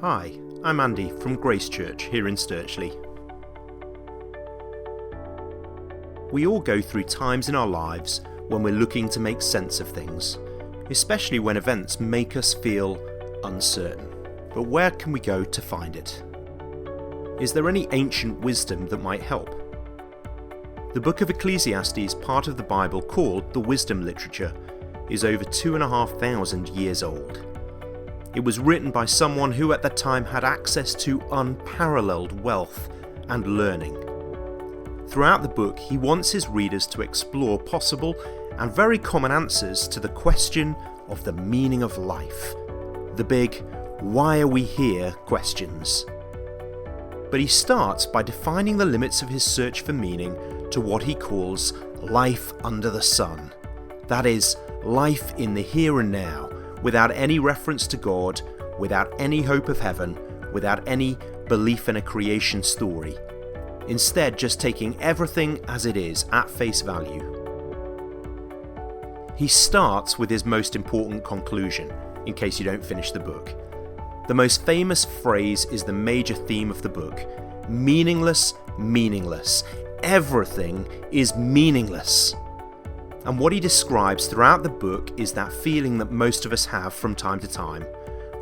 Hi, I'm Andy from Grace Church here in Sturchley. We all go through times in our lives when we're looking to make sense of things, especially when events make us feel uncertain. But where can we go to find it? Is there any ancient wisdom that might help? The book of Ecclesiastes, part of the Bible called the wisdom literature, is over 2,500 years old. It was written by someone who at that time had access to unparalleled wealth and learning. Throughout the book, he wants his readers to explore possible and very common answers to the question of the meaning of life, the big "why are we here" questions. But he starts by defining the limits of his search for meaning to what he calls life under the sun. That is, life in the here and now, without any reference to God, without any hope of heaven, without any belief in a creation story. Instead, just taking everything as it is at face value. He starts with his most important conclusion, in case you don't finish the book. The most famous phrase is the major theme of the book: meaningless, meaningless. Everything is meaningless. And what he describes throughout the book is that feeling that most of us have from time to time,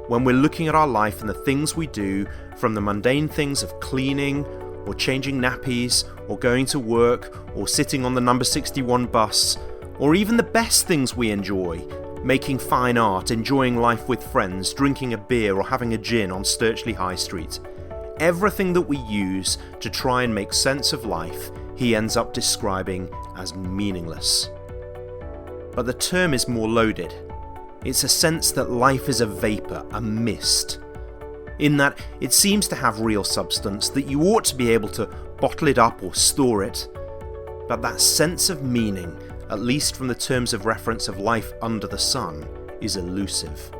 when we're looking at our life and the things we do, from the mundane things of cleaning, or changing nappies, or going to work, or sitting on the number 61 bus, or even the best things we enjoy, making fine art, enjoying life with friends, drinking a beer or having a gin on Sturchley High Street. Everything that we use to try and make sense of life, he ends up describing as meaningless. But the term is more loaded. It's a sense that life is a vapour, a mist, in that it seems to have real substance, that you ought to be able to bottle it up or store it. But that sense of meaning, at least from the terms of reference of life under the sun, is elusive.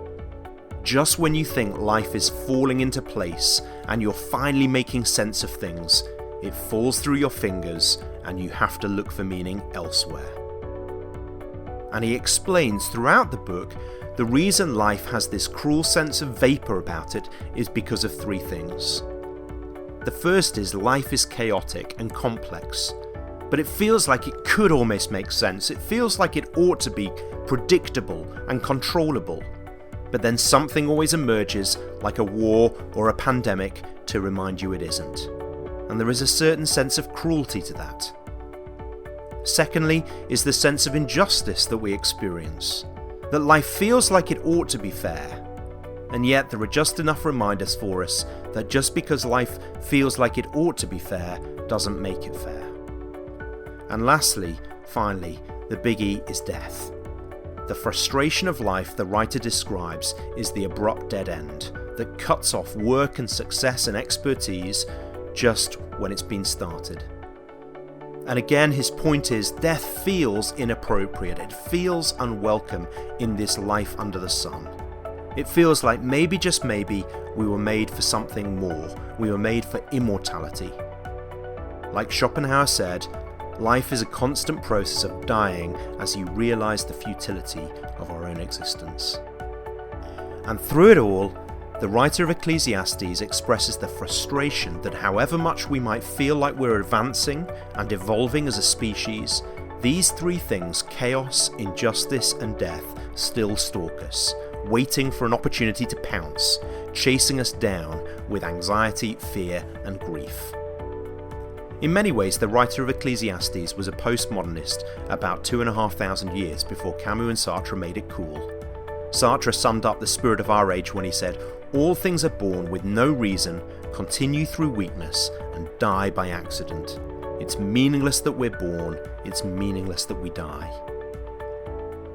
Just when you think life is falling into place and you're finally making sense of things, it falls through your fingers and you have to look for meaning elsewhere. And he explains throughout the book the reason life has this cruel sense of vapour about it is because of three things. The first is life is chaotic and complex, but it feels like it could almost make sense. It feels like it ought to be predictable and controllable. But then something always emerges, like a war or a pandemic, to remind you it isn't. And there is a certain sense of cruelty to that. Secondly is the sense of injustice that we experience, that life feels like it ought to be fair, and yet there are just enough reminders for us that just because life feels like it ought to be fair doesn't make it fair. And lastly, finally, the biggie is death. The frustration of life the writer describes is the abrupt dead end that cuts off work and success and expertise just when it's been started. And again, his point is death feels inappropriate, it feels unwelcome in this life under the sun. It feels like maybe, just maybe, we were made for something more. We were made for immortality. Like Schopenhauer said, life is a constant process of dying as you realise the futility of our own existence. And through it all, the writer of Ecclesiastes expresses the frustration that however much we might feel like we're advancing and evolving as a species, these three things, chaos, injustice and death, still stalk us, waiting for an opportunity to pounce, chasing us down with anxiety, fear and grief. In many ways, the writer of Ecclesiastes was a postmodernist about 2,500 years before Camus and Sartre made it cool. Sartre summed up the spirit of our age when he said, "All things are born with no reason, continue through weakness, and die by accident. It's meaningless that we're born, it's meaningless that we die."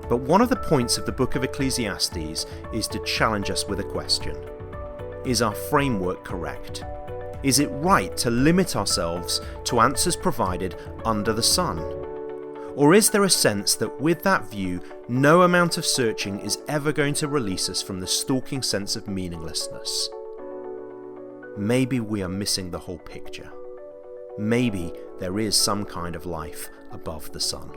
But one of the points of the book of Ecclesiastes is to challenge us with a question. Is our framework correct? Is it right to limit ourselves to answers provided under the sun? Or is there a sense that with that view, no amount of searching is ever going to release us from the stalking sense of meaninglessness? Maybe we are missing the whole picture. Maybe there is some kind of life above the sun.